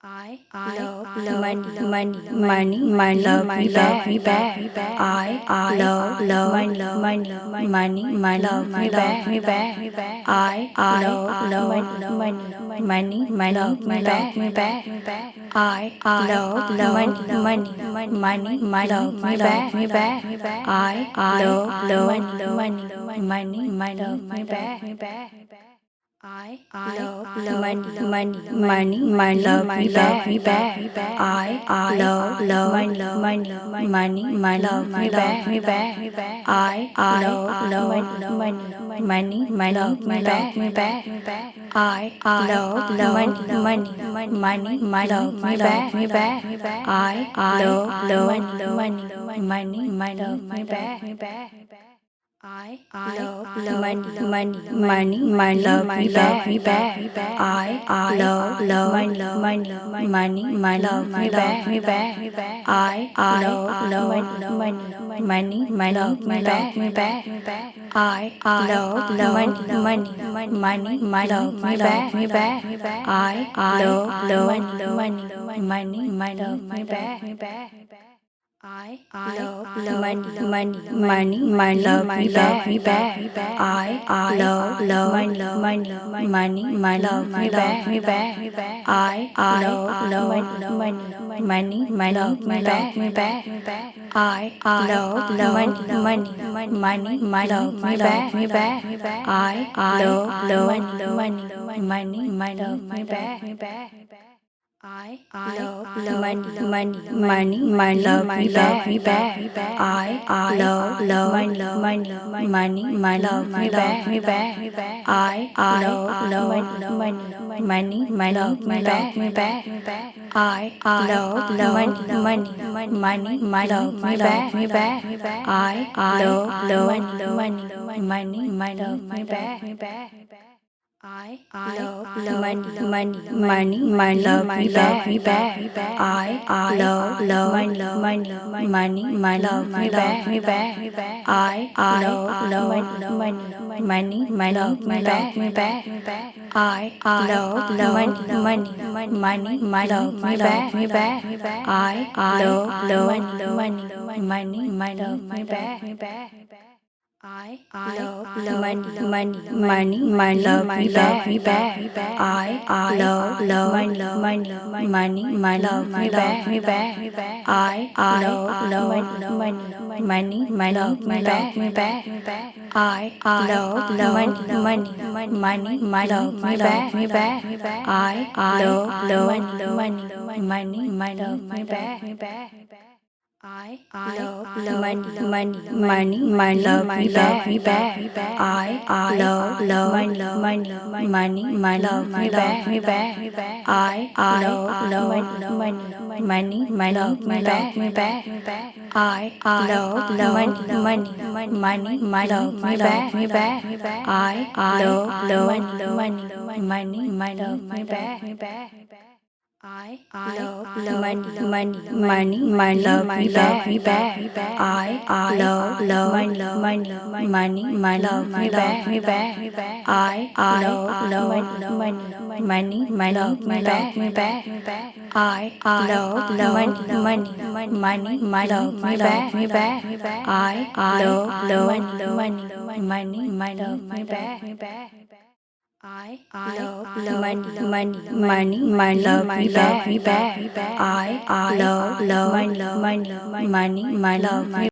Love money, love me back. I love money, love me back. I love money, love me back. I love money, love me back. I love money, love me back. Money, love me back. I love money, love me back. I love money, love me back. I love money, love me back. I love money, love me back. Money, love me back. I love money, love me back. I love money, love me back. I love money, love me back. I love money, love me back. Money, love me back. I love money, love me back. I love money, love me back. I love money, love me back. I love money, love me back. Money, love me back. I love money, love me back. I love money, love me back. I love money, love me back. I love money, love me back. Money, love me back. I love money, love me back. I love money, love me back. I love money, love me back. I love money, love me back. Money, love me back. I love money, love me back. I love money, love me back. I love money, love me back. I love money, love me back. Money, love me back. I love money, love me back. I love money, love me back. I love money, love me back. I love money, love me back. Money, love me back. I love money, love me back. I love money, love me back. I love money, love me back. I love money, love me back. Money, love me back. I love money, love me